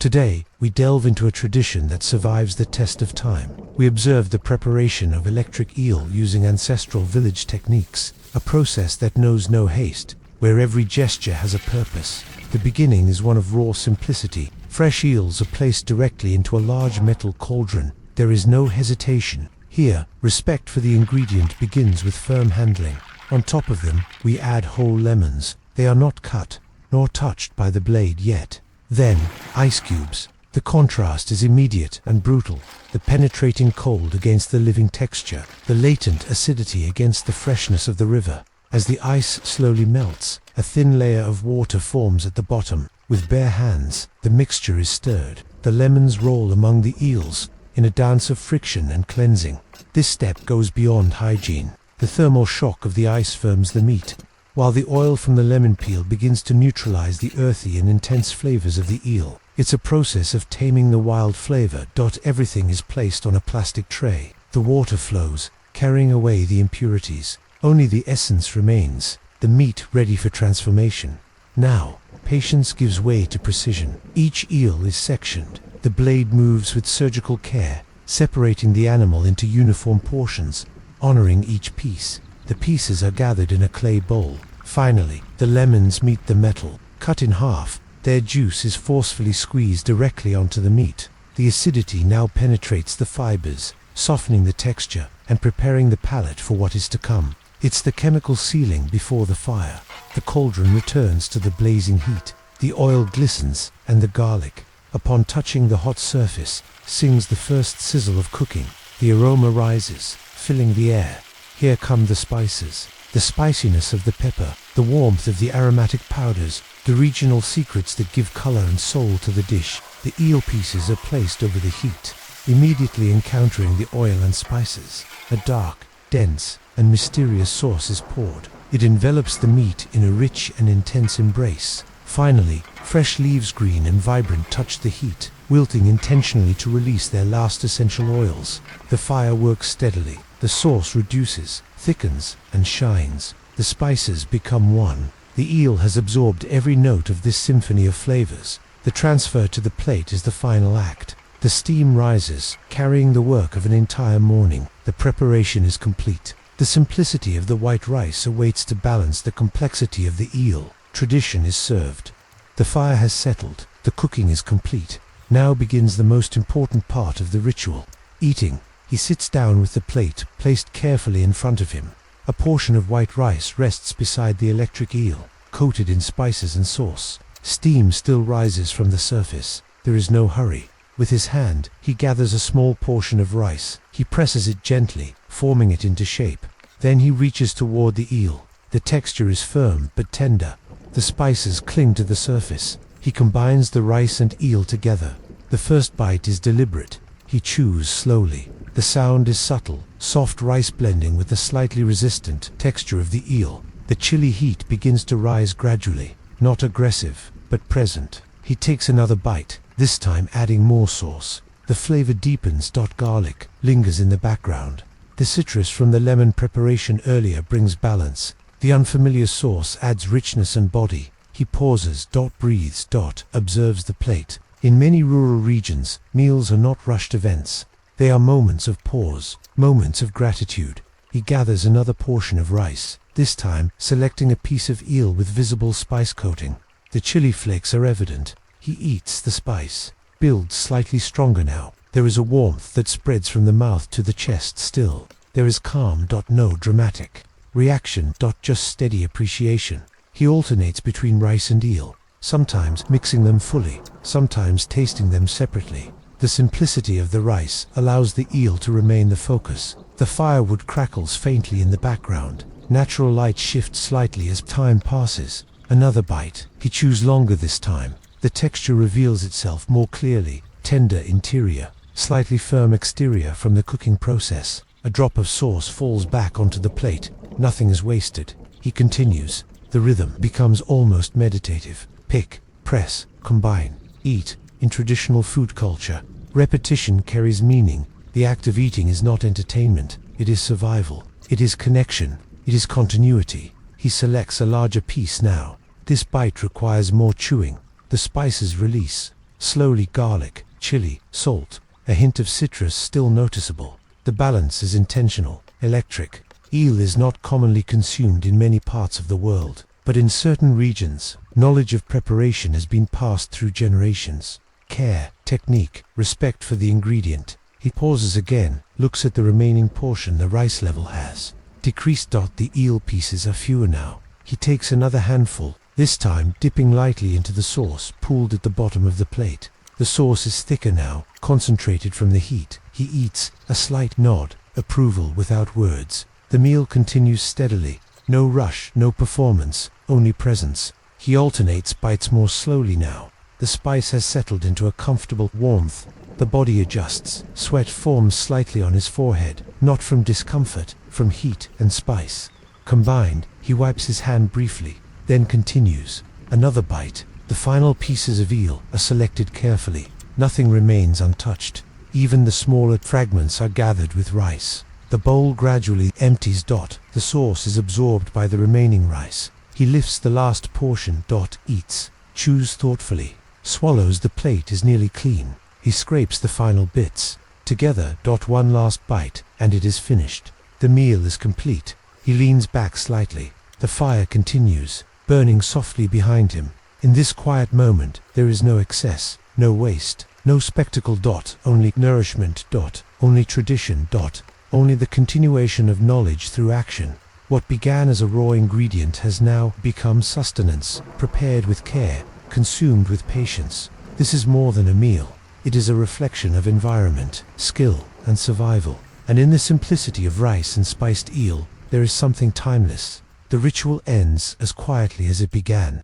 Today, we delve into a tradition that survives the test of time. We observe the preparation of electric eel using ancestral village techniques, a process that knows no haste, where every gesture has a purpose. The beginning is one of raw simplicity. Fresh eels are placed directly into a large metal cauldron. There is no hesitation. Here, respect for the ingredient begins with firm handling. On top of them, we add whole lemons. They are not cut, nor touched by the blade yet. Then, ice cubes. The contrast is immediate and brutal. The penetrating cold against the living texture, the latent acidity against the freshness of the river. As the ice slowly melts, a thin layer of water forms at the bottom. With bare hands, the mixture is stirred. The lemons roll among the eels, in a dance of friction and cleansing. This step goes beyond hygiene. The thermal shock of the ice firms the meat, while the oil from the lemon peel begins to neutralize the earthy and intense flavors of the eel. It's a process of taming the wild flavor. Everything is placed on a plastic tray. The water flows, carrying away the impurities. Only the essence remains, the meat ready for transformation. Now, patience gives way to precision. Each eel is sectioned. The blade moves with surgical care, separating the animal into uniform portions, honoring each piece. The pieces are gathered in a clay bowl. Finally, the lemons meet the metal. Cut in half, their juice is forcefully squeezed directly onto the meat. The acidity now penetrates the fibers, softening the texture and preparing the palate for what is to come. It's the chemical sealing before the fire. The cauldron returns to the blazing heat. The oil glistens, and the garlic, upon touching the hot surface, sings the first sizzle of cooking. The aroma rises, filling the air. Here come the spices, the spiciness of the pepper, the warmth of the aromatic powders, the regional secrets that give color and soul to the dish. The eel pieces are placed over the heat, immediately encountering the oil and spices. A dark, dense, and mysterious sauce is poured. It envelops the meat in a rich and intense embrace. Finally, fresh leaves, green and vibrant, touch the heat, wilting intentionally to release their last essential oils. The fire works steadily. The sauce reduces, thickens, and shines. The spices become one. The eel has absorbed every note of this symphony of flavors. The transfer to the plate is the final act. The steam rises, carrying the work of an entire morning. The preparation is complete. The simplicity of the white rice awaits to balance the complexity of the eel. Tradition is served. The fire has settled. The cooking is complete. Now begins the most important part of the ritual, eating. He sits down with the plate placed carefully in front of him. A portion of white rice rests beside the electric eel, coated in spices and sauce. Steam still rises from the surface. There is no hurry. With his hand, he gathers a small portion of rice. He presses it gently, forming it into shape. Then he reaches toward the eel. The texture is firm but tender. The spices cling to the surface. He combines the rice and eel together. The first bite is deliberate. He chews slowly. The sound is subtle, soft rice blending with the slightly resistant texture of the eel. The chilly heat begins to rise gradually, not aggressive, but present. He takes another bite, this time adding more sauce. The flavor deepens. Garlic lingers in the background. The citrus from the lemon preparation earlier brings balance. The unfamiliar sauce adds richness and body. He pauses. Breathes. Observes the plate. In many rural regions, meals are not rushed events. They are moments of pause, moments of gratitude. He gathers another portion of rice, this time selecting a piece of eel with visible spice coating. The chili flakes are evident. He eats the spice, builds slightly stronger now. There is a warmth that spreads from the mouth to the chest still. There is calm. No dramatic reaction. Just steady appreciation. He alternates between rice and eel, sometimes mixing them fully, sometimes tasting them separately. The simplicity of the rice allows the eel to remain the focus. The firewood crackles faintly in the background. Natural light shifts slightly as time passes. Another bite. He chews longer this time. The texture reveals itself more clearly. Tender interior, slightly firm exterior from the cooking process. A drop of sauce falls back onto the plate. Nothing is wasted. He continues. The rhythm becomes almost meditative. Pick, press, combine, eat. In traditional food culture, repetition carries meaning. The act of eating is not entertainment. It is survival. It is connection. It is continuity. He selects a larger piece now. This bite requires more chewing. The spices release. Slowly garlic, chili, salt, a hint of citrus still noticeable. The balance is intentional, electric. Eel is not commonly consumed in many parts of the world, but in certain regions, knowledge of preparation has been passed through generations. Care, technique, respect for the ingredient. He pauses again, looks at the remaining portion the rice level has decreased. The eel pieces are fewer now. He takes another handful, this time dipping lightly into the sauce pooled at the bottom of the plate. The sauce is thicker now, concentrated from the heat. He eats, a slight nod, approval without words. The meal continues steadily. No rush, no performance, only presence. He alternates bites more slowly now. The spice has settled into a comfortable warmth. The body adjusts. Sweat forms slightly on his forehead, not from discomfort, from heat and spice. Combined, he wipes his hand briefly, then continues. Another bite. The final pieces of eel are selected carefully. Nothing remains untouched. Even the smaller fragments are gathered with rice. The bowl gradually empties. The sauce is absorbed by the remaining rice. He lifts the last portion. Eats. Chews thoughtfully. Swallows. The plate is nearly clean. He scrapes the final bits. Together. One last bite, and it is finished. The meal is complete. He leans back slightly. The fire continues, burning softly behind him. In this quiet moment, there is no excess, no waste, no spectacle. Only nourishment. Only tradition. Only the continuation of knowledge through action. What began as a raw ingredient has now become sustenance, prepared with care, consumed with patience. This is more than a meal. It is a reflection of environment, skill, and survival. And in the simplicity of rice and spiced eel, there is something timeless. The ritual ends as quietly as it began.